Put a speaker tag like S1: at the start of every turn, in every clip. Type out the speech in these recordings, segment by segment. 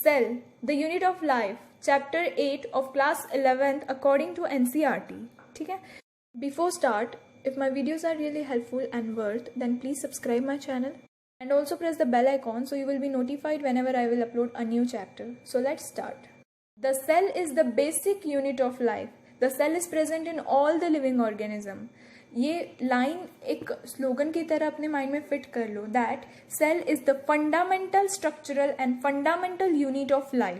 S1: Cell, the unit of life, chapter 8 of class 11th according to NCERT. ठीक है. Before start, if my videos are really helpful and worth, then please subscribe my channel and also press the bell icon so you will be notified whenever I will upload a new chapter. So let's start. The cell is the basic unit of life. The cell is present in all the living organism. ये line एक slogan की तरह अपने mind में fit कर लो, that cell is the fundamental structural and fundamental unit of life.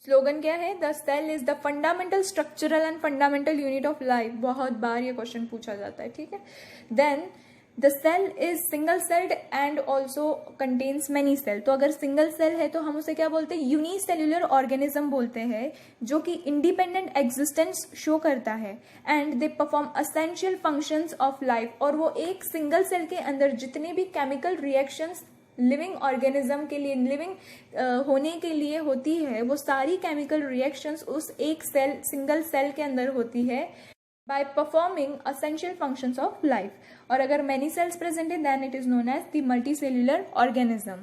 S1: Slogan क्या है? The cell is the fundamental structural and fundamental unit of life. बहुत बार ये क्वेश्चन पूछा जाता है. ठीक है. Then the cell is single celled and also contains many cell. तो अगर सिंगल सेल है तो हम उसे क्या बोलते हैं? यूनिसेल्यूलर ऑर्गेनिज्म बोलते हैं, जो कि इंडिपेंडेंट एग्जिस्टेंस शो करता है and they perform essential functions of life. और वो एक सिंगल सेल के अंदर जितने भी केमिकल रिएक्शंस लिविंग ऑर्गेनिज्म के लिए, लिविंग होने के लिए होती है, वो सारी केमिकल रिएक्शंस उस एक सेल, सिंगल सेल के अंदर होती है by performing essential functions of life. और अगर many cells present है then it is known as the multicellular organism.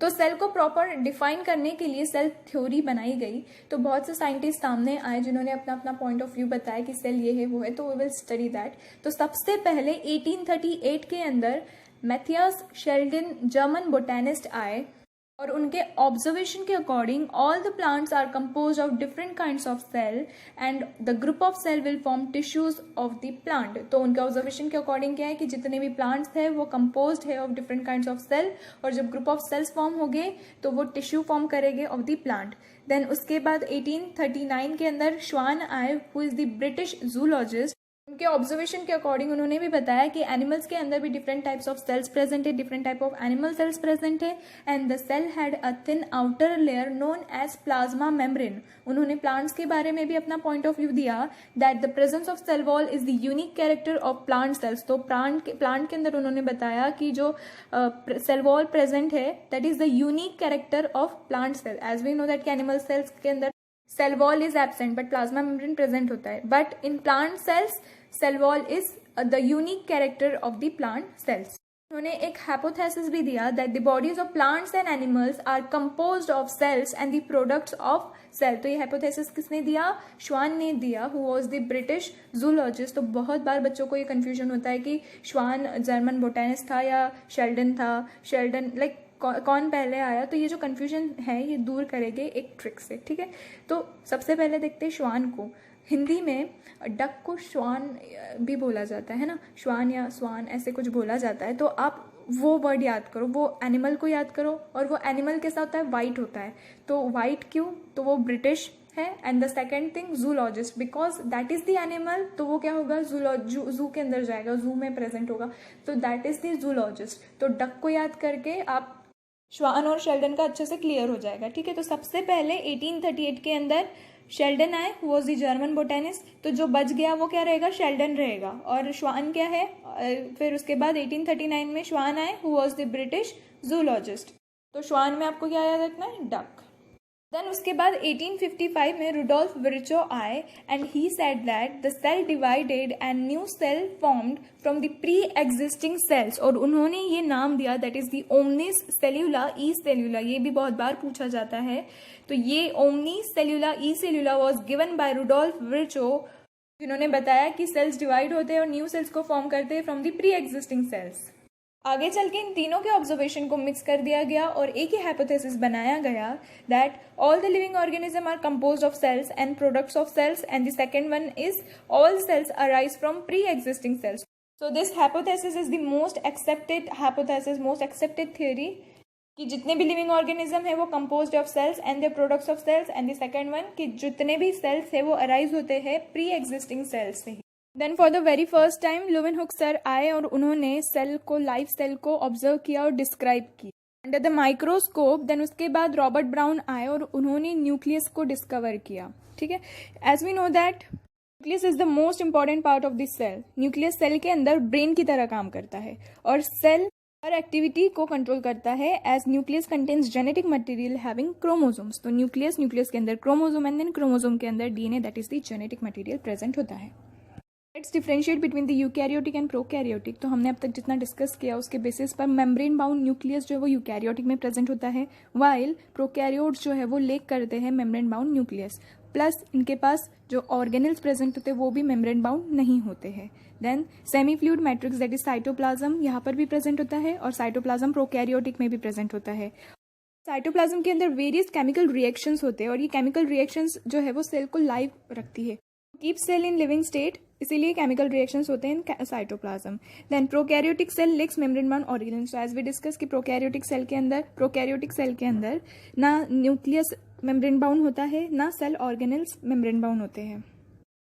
S1: तो सेल को प्रॉपर डिफाइन करने के लिए सेल थ्योरी बनाई गई. तो बहुत से साइंटिस्ट सामने आए जिन्होंने अपना अपना पॉइंट ऑफ व्यू बताया कि सेल ये है वो है, तो वी विल स्टडी दैट. तो सबसे पहले 1838 के अंदर मैथियस शेल्डन जर्मन बोटेनिस्ट आए और उनके ऑब्जर्वेशन के according all the plants are compose of different kinds of cell and the group of cell will form tissues of the plant. तो उनके ऑब्जर्वेशन के अकॉर्डिंग क्या है कि जितने भी प्लांट्स है वो कंपोज्ड है of different kinds of cell, और जब ग्रुप ऑफ सेल्स फॉर्म हो गए तो वो टिश्यू फॉर्म करेंगे ऑफ द प्लांट. देन उसके बाद 1839 के अंदर श्वान आए, who is the British zoologist. उनके ऑब्जर्वेशन के अकॉर्डिंग उन्होंने भी बताया कि एनिमल्स के अंदर भी different types of cells present है, different type of animal cells present है, and the cell had a thin outer layer known as plasma membrane. उन्होंने प्लांट्स के बारे में भी अपना पॉइंट ऑफ व्यू दिया that the presence of cell wall is the unique character of plant cells. तो plant के अंदर उन्होंने बताया कि जो सेल वॉल प्रेजेंट है that is the unique character of plant cell. As we know that animal cells के अंदर cell wall is absent but plasma membrane present होता है, but in plant cells cell wall is the unique character of the plant cells. उन्होंने एक hypothesis भी दिया that the bodies of plants and animals are composed of cells and the products of cell. तो ये hypothesis किसने दिया? Schwann ने दिया, who was the British zoologist. तो बहुत बार बच्चों को ये कंफ्यूजन होता है कि श्वान जर्मन बोटेनिस्ट था या शेल्डन था. शेल्डन लाइक कौन पहले आया? तो ये जो कंफ्यूजन है ये दूर करेंगे एक ट्रिक से. ठीक है. तो सबसे पहले देखते हैं श्वान को. हिंदी में डक को श्वान भी बोला जाता है ना, श्वान या स्वान ऐसे कुछ बोला जाता है. तो आप वो वर्ड याद करो, वो एनिमल को याद करो, और वो एनिमल कैसा होता है? वाइट होता है. तो वाइट क्यों? तो वो ब्रिटिश है. And the second thing zoologist, because that is the animal. तो वो क्या होगा? जू के अंदर जाएगा, जू में प्रेजेंट होगा. तो दैट इज द जूलॉजिस्ट. तो डक को याद करके आप श्वान और शेल्डन का अच्छे से क्लियर हो जाएगा. ठीक है. तो सबसे पहले 1838 के अंदर शेल्डन आए, who was the German botanist. तो जो बच गया वो क्या रहेगा? शेल्डन रहेगा. और श्वान क्या है? फिर उसके बाद 1839 में श्वान आए, who was the British zoologist. तो श्वान में आपको क्या याद रखना है? डक. देन उसके बाद 1855 में रुडोल्फ विर्चो आए and he said that the cell divided and new cell formed from the pre existing cells. और उन्होंने ये नाम दिया that is the omnis cellula e cellula. ये भी बहुत बार पूछा जाता है. तो ये omnis cellula e cellula was given by Rudolf Virchow, जिन्होंने बताया कि सेल्स डिवाइड होते हैं और न्यू सेल्स को फॉर्म करते हैं from the pre existing sales. आगे चल के इन तीनों के ऑब्जर्वेशन को मिक्स कर दिया गया और एक ही हाइपोथेसिस बनाया गया that all the living organism are composed of cells and products of cells, and the second one is all cells arise from pre existing cells. So this hypothesis is the most accepted hypothesis, most accepted theory, कि जितने भी living organism है वो composed of cells and the products of cells, and the second one कि जितने भी sales है वो अराइज होते हैं प्री एग्जिस्टिंग सेल्स से ही. Then for the very first time Leeuwenhoek sir आए और उन्होंने सेल को, लाइफ सेल को ऑब्जर्व किया और डिस्क्राइब की अंडर द माइक्रोस्कोप. देन उसके बाद रॉबर्ट ब्राउन आए और उन्होंने न्यूक्लियस को डिस्कवर किया. ठीक है. As we know that nucleus is the most important part of this cell. Nucleus cell के अंदर ब्रेन की तरह काम करता है और सेल हर एक्टिविटी को कंट्रोल करता है. As nucleus contains genetic material having chromosomes. तो न्यूक्लियस के अंदर क्रोमोसोम एंड देन क्रोमोसोम के अंदर DNA that is the genetic material present होता है. Let's differentiate between the eukaryotic and prokaryotic. तो हमने अब तक जितना डिस्कस किया उसके बेसिस पर मेम्ब्रेन बाउंड न्यूक्लियस जो है वो यूकैरियोटिक में प्रेजेंट होता है, वाइल प्रोकैरियोट्स जो है वो लेक करते हैं मेम्ब्रेन बाउंड न्यूक्लियस, प्लस इनके पास जो ऑर्गेनल्स प्रेजेंट होते हैं वो भी मेम्ब्रेन बाउंड नहीं होते हैं। Then semi fluid matrix that is cytoplasm यहाँ पर भी प्रेजेंट होता है, और साइटोप्लाज्म प्रोकैरियोटिक में भी प्रेजेंट होता है। साइटोप्लाज्म के अंदर वेरियस केमिकल रिएक्शंस होते हैं, और ये केमिकल रिएक्शंस जो है वो सेल को लाइव रखती है, keep cell in living state, इसीलिए केमिकल रिएक्शंस होते हैं in cytoplasm. Then prokaryotic cell lacks membrane bound organelles. So as we discuss कि प्रोकैरियोटिक सेल के अंदर ना न्यूक्लियस मेम्ब्रेन बाउंड होता है, ना सेल ऑर्गेनल्स मेम्ब्रेन बाउंड होते हैं।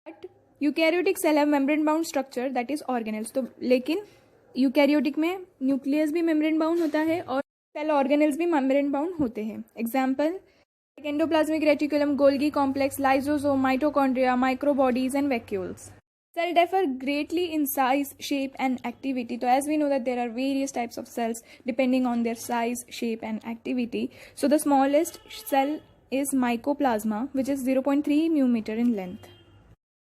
S1: But eukaryotic cell have membrane bound structure that is organelles. तो लेकिन यूकैरियोटिक में न्यूक्लियस भी मेम्ब्रेन बाउंड होता है और सेल ऑर्गेनल्स भी मेम्ब्रेन बाउंड होते हैं। Example endoplasmic reticulum, Golgi complex, lysosome, mitochondria, microbodies and vacuoles. Cell differ greatly in size, shape and activity. So as we know that there are various types of cells depending on their size, shape and activity. So the smallest cell is mycoplasma, which is 0.3 μm in length.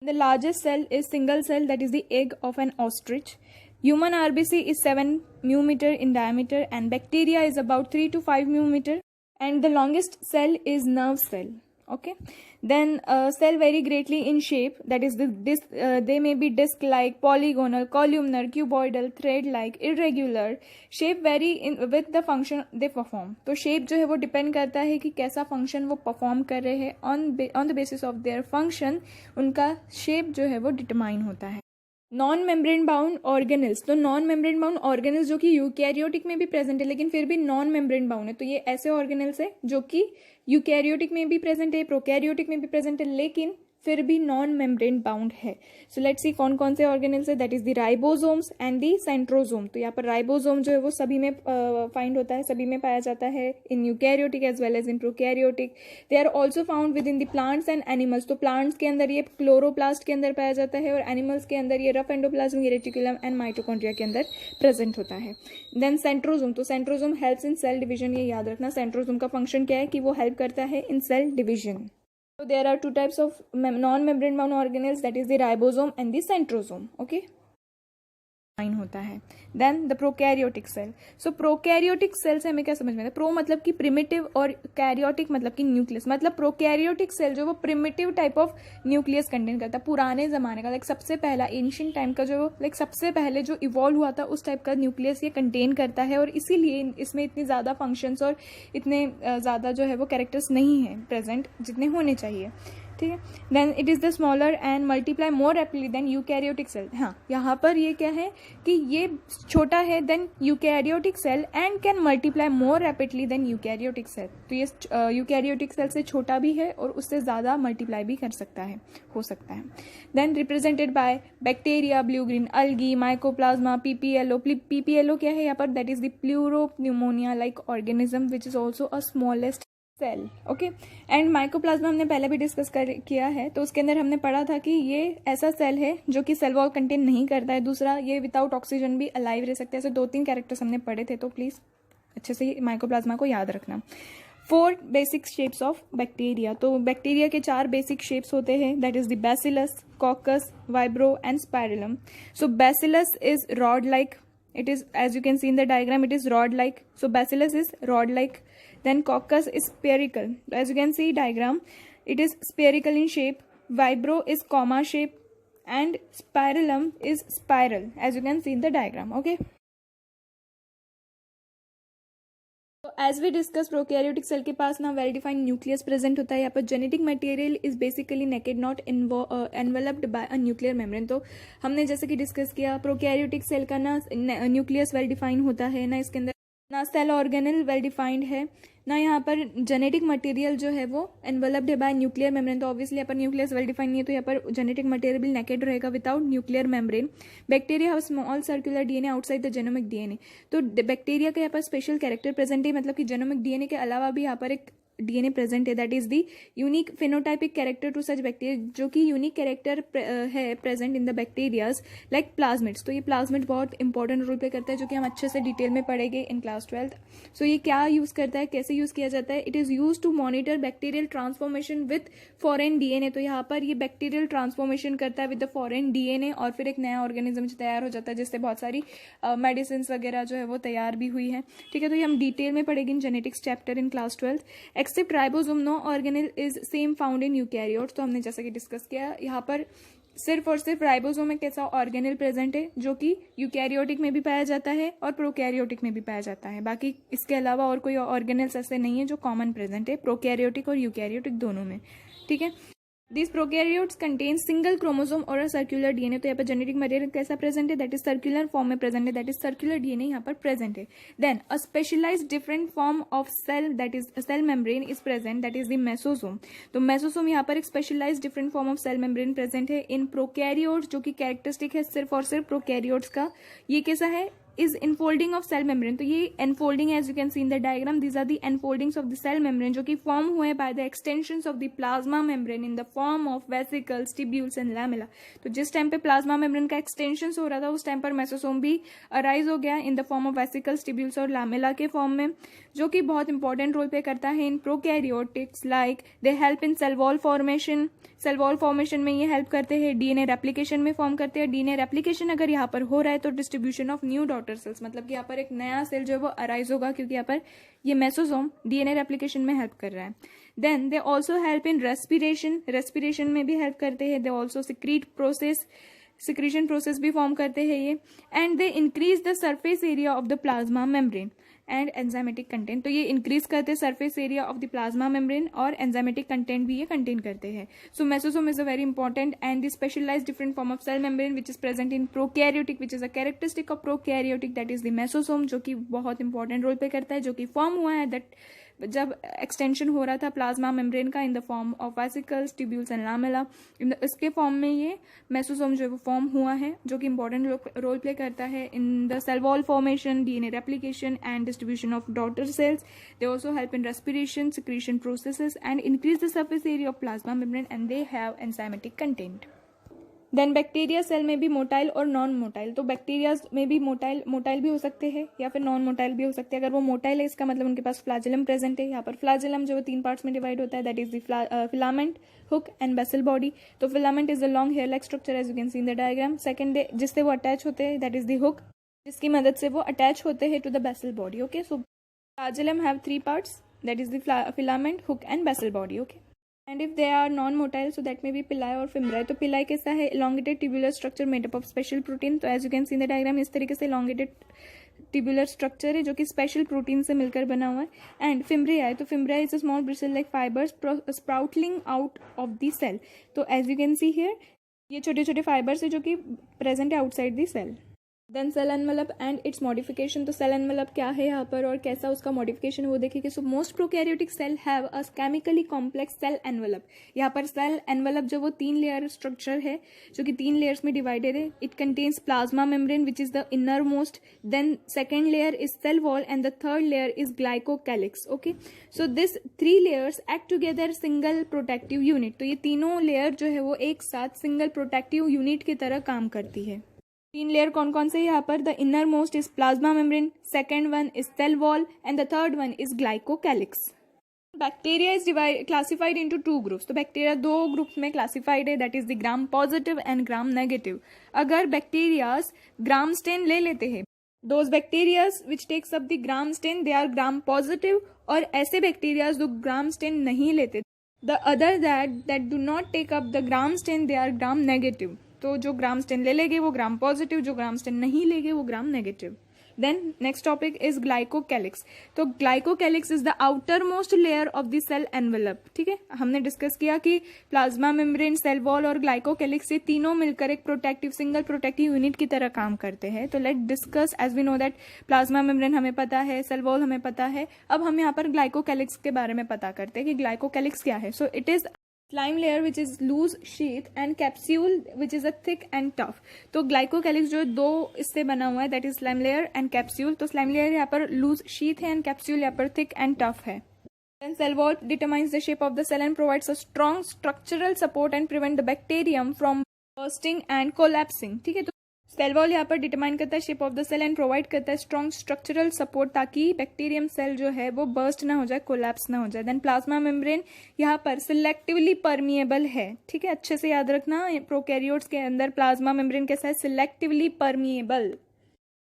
S1: The largest cell is single cell, that is the egg of an ostrich. Human RBC is 7 μm in diameter and bacteria is about 3 to 5 μm, and the longest cell is nerve cell. Okay, then cell vary greatly in shape, that is they may be disc like, polygonal, columnar, cuboidal, thread like, irregular. Shape vary in with the function they perform. तो shape जो है वो depend करता है कि कैसा function वो perform कर रहे हैं, on the basis of their function उनका shape जो है वो determine होता है। Non membrane bound organelles. तो नॉन मेम्ब्रेन बाउंड ऑर्गेनल्स जो कि यूकैरियोटिक में भी प्रेजेंट है लेकिन फिर भी नॉन मेम्ब्रेन बाउंड है, तो ये ऐसे ऑर्गेनल्स है जो कि यूकैरियोटिक में भी प्रेजेंट है, प्रोकैरियोटिक में भी प्रेजेंट है, लेकिन फिर भी नॉन मेम्ब्रेन बाउंड है। सो लेट्स सी कौन कौन से ऑर्गेनल्स है। That is the ribosomes and the centrosome. तो यहाँ पर राइबोसोम जो है वो सभी में फाइंड होता है, सभी में पाया जाता है, in eukaryotic as well as in prokaryotic. They are also found within the plants and animals. तो प्लांट्स के अंदर ये क्लोरोप्लास्ट के अंदर पाया जाता है, और एनिमल्स के अंदर ये rough endoplasmic reticulum and mitochondria के अंदर प्रेजेंट होता है। Then centrosome. तो centrosome helps in cell division. ये याद रखना, सेंट्रोसोम का फंक्शन क्या है कि वो हेल्प करता है in cell division. So there are two types of non-membrane bound organelles, that is the ribosome and the centrosome. Okay, होता है। Then the prokaryotic cell. So prokaryotic cell से हमें क्या समझ में आता है? प्रो मतलब कि प्रिमिटिव और कैरियोटिक मतलब कि न्यूक्लियस। मतलब प्रोकैरियोटिक सेल जो वो primitive type of nucleus contain करता है, पुराने जमाने का, लाइक सबसे पहला एंशिएंट टाइम का जो लाइक सबसे पहले जो इवॉल्व हुआ था उस टाइप का न्यूक्लियस ये कंटेन करता है, और इसीलिए इसमें इतनी ज़्यादा फंक्शंस और इतने ज़्यादा जो है वो कैरेक्टर्स नहीं है प्रेजेंट जितने होने चाहिए। ठीक है। Then it is the smaller and multiply more rapidly than eukaryotic cell. हाँ, यहाँ पर ये क्या है कि ये छोटा है than eukaryotic cell and can multiply more rapidly than eukaryotic cell. तो ये यूकैरियोटिक सेल से छोटा भी है और उससे ज़्यादा मल्टीप्लाई भी कर सकता है, हो सकता है। Then represented by bacteria, blue green algae, mycoplasma, PPLO. PPLO क्या है यहाँ पर? That is the pleuropneumonia like organism which is also a smallest cell. Okay, and mycoplasma हमने पहले भी डिस्कस किया है, तो उसके अंदर हमने पढ़ा था कि ये ऐसा सेल है जो कि सेल वॉल कंटेन नहीं करता है। दूसरा, ये विदाउट ऑक्सीजन भी अलाइव रह सकते हैं। ऐसे 2-3 कैरेक्टर्स हमने पढ़े थे, तो प्लीज अच्छे से माइकोप्लाज्मा को याद रखना। 4 बेसिक शेप्स ऑफ बैक्टीरिया। तो बैक्टीरिया के 4 बेसिक शेप्स होते हैं, that is the bacillus, caucus, vibro and spirillum. So bacillus is rod like, it is, as you can see in the diagram, it is rod like. So bacillus is rod like. Then coccus is spherical, as you can see diagram, it is spherical in shape. Vibro is comma shape and spirillum is spiral, as you can see in the diagram. Okay, तो as we discuss prokaryotic cell के पास ना well defined nucleus present होता है। यहाँ पर genetic material is basically naked, not enveloped by a nuclear membrane. तो हमने जैसे कि डिस्कस किया, प्रोकैरियोटिक सेल का ना न्यूक्लियस वेल डिफाइंड होता है, ना इसके अंदर ना सेल ऑर्गेनल वेल डिफाइंड है, ना यहाँ पर जेनेटिक मटेरियल जो है वो एनवेलप्ड है बाय न्यूक्लियर मेम्ब्रेन। तो ऑब्वियसली यहाँ पर न्यूक्लियस वेल डिफाइंड नहीं है, तो यहाँ पर जेनेटिक मटेरियल भी नेकेड रहेगा without nuclear membrane. Bacteria have small circular DNA outside the genomic DNA. तो बैक्टीरिया का यहाँ पर स्पेशल कैरेक्टर प्रेजेंट है, मतलब कि जेनोमिक डीएनए के अलावा भी यहाँ पर एक DNA प्रेजेंट है, that is the unique phenotypic character to such bacteria, जो कि यूनिक कैरेक्टर है present in the bacterias like plasmids. तो ये प्लाज्मिड बहुत इंपॉर्टेंट रोल प्ले करता है, जो कि हम अच्छे से डिटेल में पढ़ेंगे इन क्लास 12th। सो ये क्या यूज करता है, कैसे यूज किया जाता है? It is use to monitor bacterial transformation with foreign DNA। तो यहाँ पर ये बैक्टीरियल ट्रांसफॉर्मेशन करता है विद द फॉरेन DNA, और फिर एक नया ऑर्गेनिज्म तैयार हो जाता है, जिससे बहुत सारी मेडिसिन वगैरह जो है वो तैयार भी हुई है। ठीक है, तो ये हम डिटेल में पढ़ेंगे in genetics chapter in class 12th। Except ribosome no organelle is same found in eukaryotes. तो हमने जैसा कि डिस्कस किया, यहाँ पर सिर्फ और सिर्फ राइबोसोम एक ऐसा ऑर्गेनेल प्रेजेंट है जो कि यूकैरियोटिक में भी पाया जाता है और प्रोकैरियोटिक में भी पाया जाता है। बाकी इसके अलावा और कोई ऑर्गेनेल्स ऐसे नहीं है जो कॉमन प्रेजेंट है प्रोकैरियोटिक और यूकैरियोटिक दोनों में। ठीक है, this prokaryotes contain single chromosome और अ सर्कुलर DNA। तो यहाँ पर जेनेटिक मटेरियल कैसा प्रेजेंट है, दैट इज सर्कुलर फॉर्म में प्रेजेंट है, दैट इज सर्कुलर DNA यहाँ पर प्रेजेंट है। Then a specialized different form of cell, that is cell membrane is present, that is the mesosome. तो मेसोसोम यहाँ पर एक specialized different form of cell membrane present है in prokaryotes, जो कि कैरेक्टरिस्टिक है सिर्फ और सिर्फ प्रोकैरियोट्स का। ये कैसा है, is enfolding of cell membrane। तो ये enfolding as you can see in the diagram, these are the enfoldings of the cell membrane, जो कि फॉर्म हुए by the extensions of the plasma membrane in the form of vesicles, tubules and lamella। तो जिस time पे plasma membrane का extension हो रहा था, उस टाइम पर मेसोसोम भी अराइज हो गया in the form of vesicles, tubules और लैमेला के फॉर्म में, जो कि बहुत इंपॉर्टेंट रोल प्ले करता है in prokaryotics. Like they help in cell wall formation, cell wall formation में ये हेल्प करते हैं, DNA रेप्लिकेशन में फॉर्म करते हैं। DNA रेप्लिकेशन अगर यहाँ पर हो रहा है तो distribution of new daughter cells, मतलब कि यहाँ पर एक नया सेल जो है वो अराइज होगा, क्योंकि यहाँ पर ये मेसोसोम DNA रेप्लिकेशन में हेल्प कर रहा है। Then they also help in respiration, respiration में भी हेल्प करते हैं। They also secrete process, secretion process भी फॉर्म करते हैं ये। And they increase the surface area of the plasma membrane and enzymatic content. तो ये इंक्रीज करते हैं surface area of the plasma membrane, और एंजाइमेटिक कंटेंट भी ये कंटेन करते हैं। So mesosome is a very important and the specialized different form of cell membrane which is present in prokaryotic, which is a characteristic of prokaryotic, that is the mesosome, जो कि बहुत important role play करता है, जो कि form हुआ है that जब एक्सटेंशन हो रहा था प्लाज्मा मेम्ब्रेन का इन the form of vesicles, tubules and lamella, इसके फॉर्म में ये मेसोसोम जो है वो फॉर्म हुआ है, जो कि इंपॉर्टेंट रोल प्ले करता है in the cell wall formation, DNA replication and distribution of daughter cells. They also help in respiration, secretion processes and increase the surface area of plasma membrane and they have enzymatic content. Then bacteria cell में भी motile और non motile. तो bacteria में भी motile भी हो सकते हैं या फिर नॉन मोटाइल भी हो सकते हैं। अगर वो मोटाइल है, इसका मतलब उनके पास फ्लैजेलम प्रेजेंट है। यहाँ पर फ्लैजेलम जो 3 पार्ट्स में डिवाइड होता है, that is the filament, hook and basal body. तो filament is a long hair like structure as you can see in the diagram. Second जिससे वो अटैच होते हैं, दैट इज द हुक, जिसकी मदद से वो अटैच होते हैं to the basal body. Okay, so flagellum have 3 parts, that is the filament, hook and basal body. Okay, and if they are non motile so that में बी pili और फिम्ब्राई। तो पिलाई कैसा है, elongated tubular structure made up of special protein। तो as you can see in the diagram, इस तरीके से elongated tubular structure है जो कि स्पेशल प्रोटीन से मिलकर बना हुआ है। एंड फिम्ब्रिया है, तो fimbria is a small bristle like fibres sprouting out of the cell. तो as you can see here, ये छोटे छोटे फाइबर्स है जो कि प्रेजेंट है outside the cell. Then cell envelope and its modification. तो सेल एनवेलप क्या है यहाँ पर और कैसा उसका मॉडिफिकेशन वो देखेंगे। So most prokaryotic cell have a chemically complex cell envelope. यहाँ पर सेल एनवेलप जो वो 3 लेयर स्ट्रक्चर है जो कि 3 लेयर्स में डिवाइडेड है। It contains plasma membrane which is the inner most, then second layer is cell wall and the third layer is glycocalyx. Okay, so this 3 layers act together single protective unit. तो ये तीनों layer जो है वो एक साथ single protective unit की तरह काम करती है। 3 लेयर कौन कौन से यहाँ पर, the inner most is plasma membrane, second one is cell wall and the third one is glycocalyx. Bacteria is classified into 2 groups. तो बैक्टीरिया 2 ग्रुप्स में क्लासिफाइड है, that is the gram positive and gram negative. अगर bacterias gram stain ले लेते हैं, those bacterias which takes up the gram stain they are gram positive, और ऐसे bacterias जो ग्राम स्टेन नहीं लेते, the other that do not take up the gram stain they are gram negative. तो जो ग्राम स्टेन ले लेंगे वो ग्राम पॉजिटिव, जो ग्राम स्टेन नहीं लेंगे वो gram negative. Then next topic is glycocalyx. तो glycocalyx is the outermost layer of the cell envelope. ठीक है, हमने डिस्कस किया कि प्लाज्मा मेम्ब्रेन, सेल वॉल और ग्लाइकोकैलिक्स ये तीनों मिलकर एक प्रोटेक्टिव सिंगल प्रोटेक्टिव यूनिट की तरह काम करते हैं। तो let discuss, as we know that plasma membrane हमें पता है, सेल वॉल हमें पता है। अब हम यहाँ पर ग्लाइकोकैलिक्स के बारे में पता करते हैं कि ग्लाइकोकैलिक्स क्या है। So it is slime layer which is loose sheath and capsule which is a thick and tough। तो ग्लाइकोकैलिक्स जो 2 इससे बना हुआ है, that is slime layer and capsule. तो स्लाइम लेयर यहाँ पर लूज शीथ है एंड कैप्सूल यहाँ पर थिक एंड टफ है। Then cell wall determines the shape of the cell and provides a strong structural support and prevent the bacterium from bursting and collapsing. ठीक है, तो cell wall यहाँ पर determine करता है shape of the cell and provide करता है strong structural support ताकि बैक्टीरियम सेल जो है वो बर्स्ट ना हो जाए, कोलैप्स ना हो जाए. देन प्लाज्मा मेम्ब्रेन यहाँ पर सिलेक्टिवली परमिएबल है. ठीक है, अच्छे से याद रखना, प्रोकैरियोट्स के अंदर प्लाज्मा मेम्ब्रेन कैसा है, selectively permeable.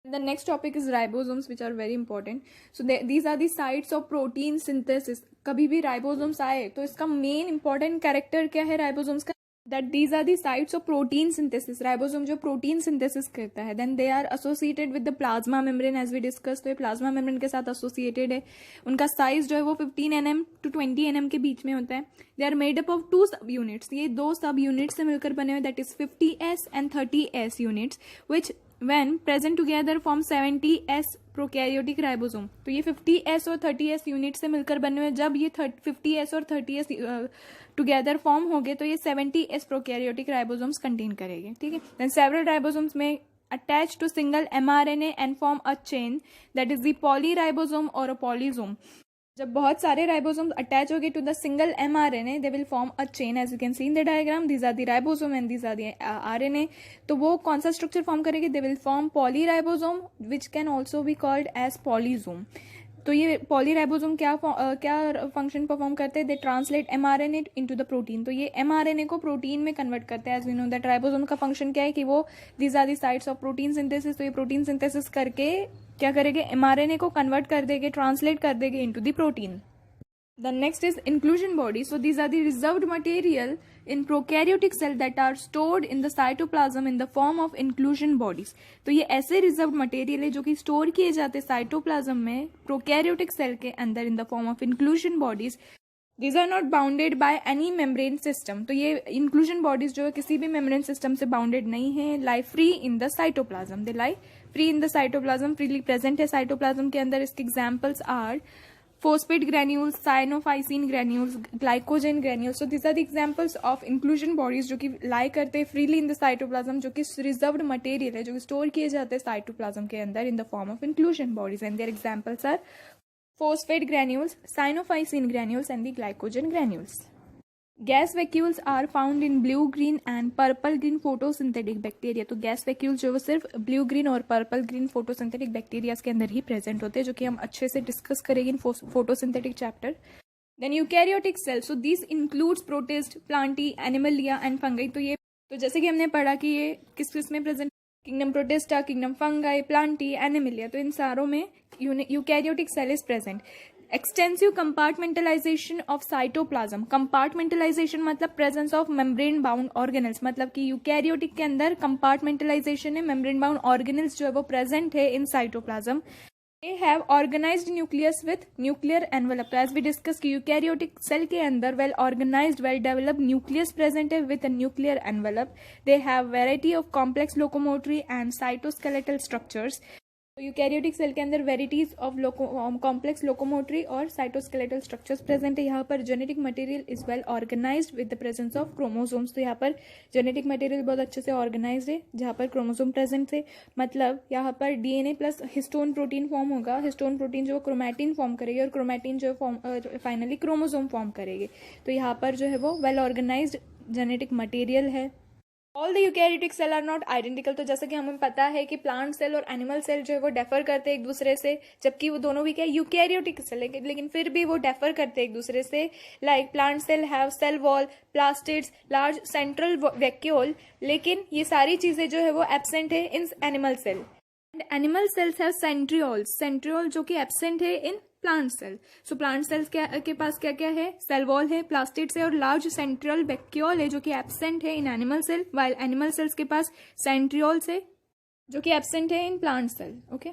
S1: The next topic is ribosomes, which are very important. So these are the sites of protein synthesis. कभी भी ribosomes आए तो इसका main important character क्या है ribosomes का, that these are the sites of protein synthesis. Ribosome जो protein synthesis करता है, then they are associated with the plasma membrane as we discussed. तो ये plasma membrane के साथ associated है. उनका size जो है वो 15 nm to 20 nm के बीच में होता है. They are made up of 2 subunits. ये 2 subunits से मिलकर बने हुए, that is 50s and 30s units, which when present together form 70s prokaryotic ribosome. तो ये 50s और 30s यूनिट से मिलकर बने हुए, जब ये 50s और 30s टुगेदर फॉर्म हो गए तो ये 70s prokaryotic ribosomes कंटेन करेंगे. ठीक है, then several ribosomes में attach to single mRNA and form a chain, that is the polyribosome or a polysome. जब बहुत सारे राइबोसोम्स अटैच हो गए to the single mRNA, they will form a chain as you can see in the diagram. These are the ribosome and these are the RNA. तो वो कौन सा structure form करेंगे, they will form polyribosome which can also be called as polysome. तो ये polyribosome क्या function perform करते हैं, they translate mRNA into the protein. तो ये mRNA को प्रोटीन में कन्वर्ट करते हैं. As we know that ribosome का फंक्शन क्या है कि वो these are the sites of protein synthesis. तो ये प्रोटीन सिंथेसिस करके क्या करेंगे, mRNA को कन्वर्ट कर देंगे, ट्रांसलेट कर देंगे into the protein. The next is inclusion bodies. So these are the reserved material in prokaryotic cell that are stored in the cytoplasm in the form of inclusion bodies. तो ये ऐसे reserved material है जो कि store किए जाते cytoplasm में prokaryotic cell के अंदर in the form of inclusion bodies. These are not bounded by any membrane system. तो ये inclusion bodies जो है किसी भी membrane system से bounded नहीं है, lie free in the cytoplasm. They lie free in the cytoplasm, freely present है cytoplasm के अंदर. इसके examples are phosphate granules, cyanophycine granules, glycogen granules. So these are the examples of inclusion bodies जो कि lie करते हैं freely in the cytoplasm, जो कि reserved material है जो कि store किए जाते हैं cytoplasm के अंदर in the form of inclusion bodies, and their examples are phosphate granules, cyanophycine granules and the glycogen granules. Gas vacuoles are found in blue green and purple green photosynthetic bacteria. तो gas vacuoles जो वो सिर्फ blue green और purple green photosynthetic bacterias के अंदर ही present होते हैं, जो कि हम अच्छे से डिस्कस करेंगे in photosynthetic chapter. Then eukaryotic cell, so this includes protist, plantae, animalia and fungi. तो जैसे कि हमने पढ़ा कि ये किस किस में present, kingdom Protista, kingdom fungi, Plantae, Animalia. तो इन सारों में eukaryotic cell is present. Extensive compartmentalization of cytoplasm. Compartmentalization मतलब presence of membrane bound organelles, मतलब कि यूकैरियोटिक के अंदर कंपार्टमेंटलाइजेशन है, मेम्ब्रेन बाउंड ऑर्गेनल्स जो है वो प्रेजेंट है in cytoplasm. They have organized nucleus with nuclear envelope. As we discussed कि यूकैरियोटिक सेल के अंदर well organized, well developed nucleus present है with a nuclear envelope. They have variety of complex locomotory and cytoskeletal structures. तो eukaryotic cell के अंदर varieties of complex locomotory और cytoskeletal structures present है. यहाँ पर genetic material is well organized with the presence of chromosomes. तो यहाँ पर जेनेटिक मटेरियल बहुत अच्छे से ऑर्गेनाइज्ड है जहाँ पर क्रोमोसोम प्रेजेंट है. मतलब यहाँ पर DNA plus histone protein form होगा. हिस्टोन प्रोटीन जो क्रोमैटिन फॉर्म करेगी और क्रोमैटिन जो फाइनली क्रोमोसोम फॉर्म करेगी. तो यहाँ पर जो है वो वेल ऑर्गेनाइज्ड जेनेटिक मटेरियल है. All the eukaryotic cell are not identical. तो जैसे कि हमें पता है कि प्लांट सेल और एनिमल सेल जो है वो डेफर करते हैं एक दूसरे से, जबकि वो दोनों भी क्या यूकैरियोटिक सेल है, लेकिन फिर भी वो डेफर करते हैं एक दूसरे से. Like plant cell have cell wall, plastids, large central vacuole, लेकिन ये सारी चीजें जो है वो एब्सेंट है in animal cell. And animal cells have centrioles, centriole जो कि एब्सेंट है in plant cell. So plant cells के पास क्या क्या है, सेल वॉल है, प्लास्टिड्स है और लार्ज सेंट्रल वैक्यूल है जो कि एब्सेंट है in animal cell, while animal cells के पास सेंट्रियोल्स है जो कि एब्सेंट है in plant cell. Okay,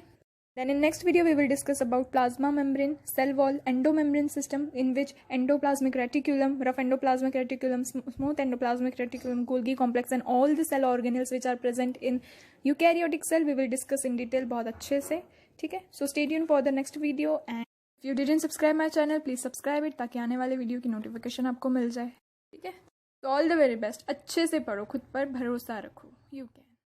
S1: then in next video we will discuss about plasma membrane, cell wall, endomembrane system in which endoplasmic reticulum, rough endoplasmic reticulum, smooth endoplasmic reticulum, Golgi complex and all the cell organelles which are present in eukaryotic cell we will discuss in detail बहुत अच्छे से. ठीक है, so stay tuned for the next video. And if you didn't subscribe my channel, please subscribe it ताकि आने वाले video की notification आपको मिल जाए. ठीक है, तो ऑल द वेरी बेस्ट. अच्छे से पढ़ो, खुद पर भरोसा रखो. You can.